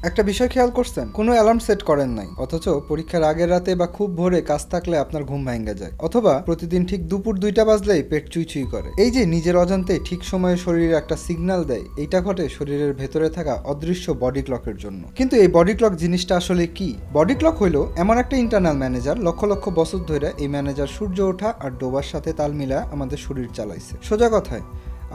একটা বিষয় খেয়াল করছেন, কোনো অ্যালার্ম সেট করেন নাই, অথচ পরীক্ষার আগের রাতে বা খুব ভোরে কাজ থাকলে আপনার ঘুম ভেঙে যায়, অথবা প্রতিদিন ঠিক দুপুর 2টা বাজলেই পেট চুইচুই করে। এই যে নিজের অজান্তে ঠিক সময়ে শরীরে একটা সিগন্যাল দেয়, এইটা ঘটে শরীরের ভেতরে থাকা অদৃশ্য বডি ক্লকের জন্য। কিন্তু এই বডি ক্লক জিনিসটা আসলে কি? বডি ক্লক হলো এমন একটা ইন্টারনাল ম্যানেজার, লক্ষ লক্ষ বছর ধরে এই ম্যানেজার সূর্য ওঠা আর ডোবার সাথে তাল মিলা আমাদের শরীর চালাইছে। সোজা কথায়,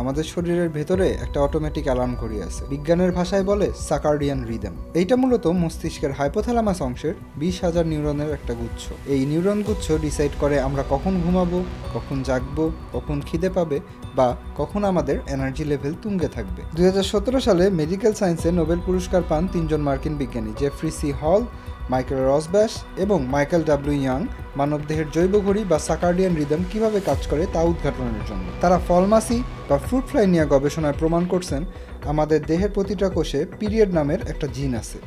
আমাদের শরীরের ভেতরে একটা অটোমেটিক অ্যালার্ম ঘড়ি আছে, বিজ্ঞানের ভাষায় বলে সার্কাডিয়ান রিদম। এইটা মূলত মস্তিষ্কের হাইপোথ্যালামাস অংশের 20,000 নিউরনের একটা গুচ্ছ। এই নিউরন গুচ্ছ ডিসাইড করে আমরা কখন ঘুমাবো, কখন জাগবো, কখন খিদে পাবে, বা কখন আমাদের এনার্জি লেভেল তুঙ্গে থাকবে। 2017 সালে মেডিকেল সায়েন্সে নোবেল পুরস্কার পান 3জন মার্কিন বিজ্ঞানী, জেফ্রি সি হল, মাইকেল রসব্যাশ এবং মাইকেল ডাব্লিউ ইয়াং, মানবদেহের জৈব ঘড়ি বা সার্কাডিয়ান রিদম কিভাবে কাজ করে তা উদ্ঘাটনের জন্য। তারা ফলমাসি বা ফ্রুট ফ্লাই নিয়ে গবেষণায় প্রমাণ করছেন আমাদের দেহের প্রতিটা কোষে পিরিয়ড নামের একটা জিন আছে।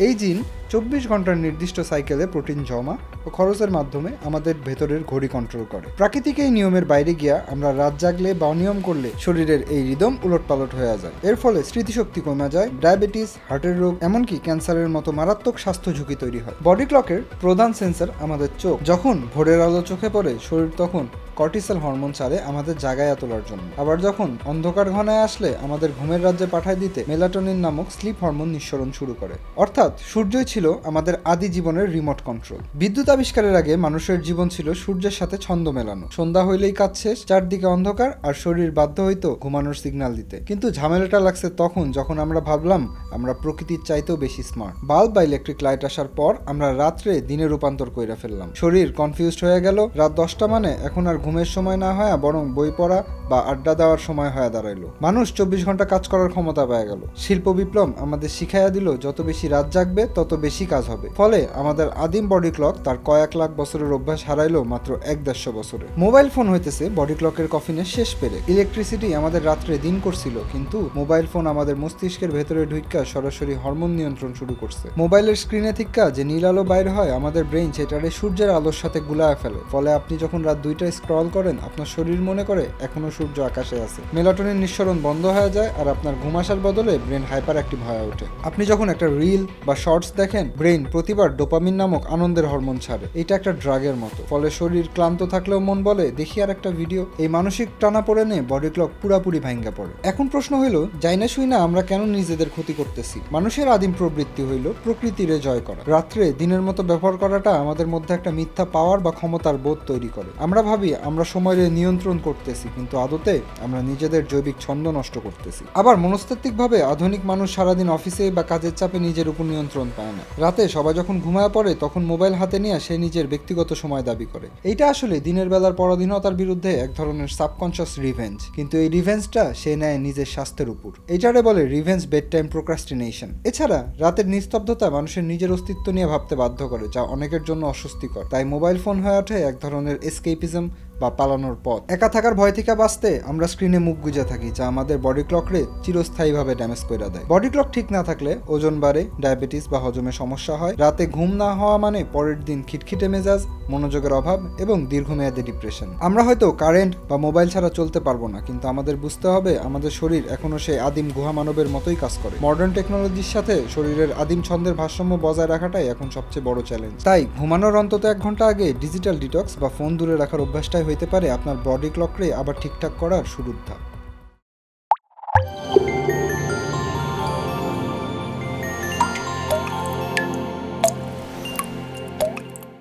এই জিন 24 ঘন্টার নির্দিষ্ট সাইকেলে প্রোটিন জমা ও খরচের মাধ্যমে আমাদের ভেতরের ঘড়ি কন্ট্রোল করে। প্রাকৃতিক এই নিয়মের বাইরে গিয়া আমরা রাত জাগলে বা অনিয়ম করলে শরীরের এই রিদম উলটপালট হয়ে যায়। এর ফলে স্মৃতিশক্তি কমে যায়, ডায়াবেটিস, হার্টের রোগ, এমনকি ক্যান্সারের মতো মারাত্মক স্বাস্থ্য ঝুঁকি তৈরি হয়। বডি ক্লকের প্রধান সেন্সর আমাদের চোখ। যখন ভোরের আলো চোখে পড়ে, শরীর তখন কর্টিসল হরমোন ছাড়ে আমাদের জাগায়া তোলার জন্য। আবার যখন অন্ধকার ঘনায় আসলে আমাদের ঘুমের রাজ্যে পাঠায় দিতে মেলাটোনিন নামক স্লিপ হরমোন নিঃসরণ শুরু করে। অর্থাৎ সূর্যই ছিল আমাদের আদি জীবনের রিমোট কন্ট্রোল। বিদ্যুৎ আবিষ্কারের আগে মানুষের জীবন ছিল সূর্যের সাথে ছন্দ মেলানো। সন্ধ্যা হইলেই কাজ শেষ, চারদিকে অন্ধকার, আর শরীর বাধ্য হইতো ঘুমানোর সিগন্যাল দিতে। কিন্তু ঝামেলাটা লাগছে তখন যখন আমরা ভাবলাম আমরা প্রকৃতির চাইতেও বেশি স্মার্ট। বাল্ব বা ইলেকট্রিক লাইট আসার পর আমরা রাত্রে দিনে রূপান্তর কইরা ফেললাম। শরীর কনফিউজড হয়ে গেল। রাত 10টা মানে এখন আর ঘুমের সময় না হয়, বরং বই পড়া বা আড্ডা দেওয়ার সময় হয়ে দাঁড়াইলো। মানুষ 24 ঘন্টা কাজ করার ক্ষমতা পেয়ে গেল। শিল্প বিপ্লব আমাদের শিখাইয়া দিল যত বেশি রাত জাগবে তত বেশি কাজ হবে। ফলে আমাদের আদিম বডি ক্লক তার কয়েক লাখ বছরের অভ্যাস হারাইলো মাত্র 150 বছরে। মোবাইল ফোন হইতেছে বডি ক্লকের কফিনের শেষ পেরে। ইলেকট্রিসিটি আমাদের রাত্রে দিন করছিল, কিন্তু মোবাইল ফোন আমাদের মস্তিষ্কের ভেতরে ঢুইকা সরাসরি হরমোন নিয়ন্ত্রণ শুরু করছে। মোবাইলের স্ক্রিনে থিক্কা যে নীল আলো বাইর হয়, আমাদের ব্রেইন সেটারে সূর্যের আলোর সাথে গুলায় ফেলে। ফলে আপনি যখন রাত 2টায় স্ক্রল করেন, আপনার শরীর মনে করে এখনো সূর্য আকাশে আছে। মেলাটোনিন নিঃসরণ বন্ধ হয়ে যায়, আর আপনার ঘুম আসার বদলে ব্রেন হাইপার অ্যাক্টিভ হয়ে ওঠে। আপনি যখন একটা রিল বা শর্টস দেখেন, ব্রেন প্রতিবার ডোপামিন নামক আনন্দের হরমোন ছাড়ে। এটা একটা ড্রাগের মতো। ফলে শরীর ক্লান্ত থাকলেও মন বলে দেখি আর একটা ভিডিও। এই মানসিক টানা পড়ে নিয়ে বডি ক্লক পুরাপুরি ভাঙ্গা পড়ে। এখন প্রশ্ন হইল, যাই না শুই না আমরা কেন নিজেদের ক্ষতি করতেছি? মানুষের আদিম প্রবৃত্তি হইল প্রকৃতিরে জয় করা। রাত্রে দিনের মতো ব্যবহার করাটা আমাদের মধ্যে একটা মিথ্যা পাওয়ার বা ক্ষমতার বোধ তৈরি করে। আমরা ভাবি আমরা সময়ের নিয়ন্ত্রণ করতেছি, কিন্তু আদতে আমরা নিজেদের জৈবিক ছন্দ নষ্ট করতেছি। আবার মনস্তাত্ত্বিকভাবে আধুনিক মানুষ সারাদিন অফিসে বা কাজের চাপে নিজের উপর নিয়ন্ত্রণ পায় না। রাতে সবাই যখন ঘুমায় পড়ে, তখন মোবাইল হাতে নিয়ে সে নিজের ব্যক্তিগত সময় দাবি করে। এইটা আসলে দিনের বেলার পরাধীনতার বিরুদ্ধে এক ধরনের সাবকনশিয়াস রিভেঞ্জ। কিন্তু এই রিভেঞ্জটা সে নেয় নিজের স্বাস্থ্যের উপর। এইটারে বলে রিভেঞ্জ বেড টাইম প্রোক্রাস্টিনেশন। এছাড়া রাতের নিস্তব্ধতা মানুষের নিজের অস্তিত্ব নিয়ে ভাবতে বাধ্য করে, যা অনেকের জন্য অস্বস্তিকর। তাই মোবাইল ফোন হয়ে ওঠে এক ধরনের এসকেপিজম বা পালানোর পথ। একা থাকার ভয় থেকে বাঁচতে আমরা স্ক্রিনে মুখ গুজে থাকি, যা আমাদের বডি ক্লকরে চিরস্থায়ীভাবে ড্যামেজ করে দেয়। বডি ক্লক ঠিক না থাকলে ওজন বাড়ে, ডায়াবেটিস বা হজমে সমস্যা হয়। রাতে ঘুম না হওয়া মানে পরের দিন খিটখিটে মেজাজ, মনোযোগের অভাব এবং দীর্ঘমেয়াদী ডিপ্রেশন। আমরা হয়তো কারেন্ট বা মোবাইল ছাড়া চলতে পারবো না, কিন্তু আমাদের বুঝতে হবে আমাদের শরীর এখনো সেই আদিম গুহা মানবের মতোই কাজ করে। মডার্ন টেকনোলজির সাথে শরীরের আদিম ছন্দের ভারসাম্য বজায় রাখাটাই এখন সবচেয়ে বড় চ্যালেঞ্জ। তাই ঘুমানোর অন্তত 1 ঘন্টা আগে ডিজিটাল ডিটক্স বা ফোন দূরে রাখার অভ্যাসটাই হইতে পারে আপনার বডি ক্লকরে আবার ঠিকঠাক করার শুরুর ধাপ।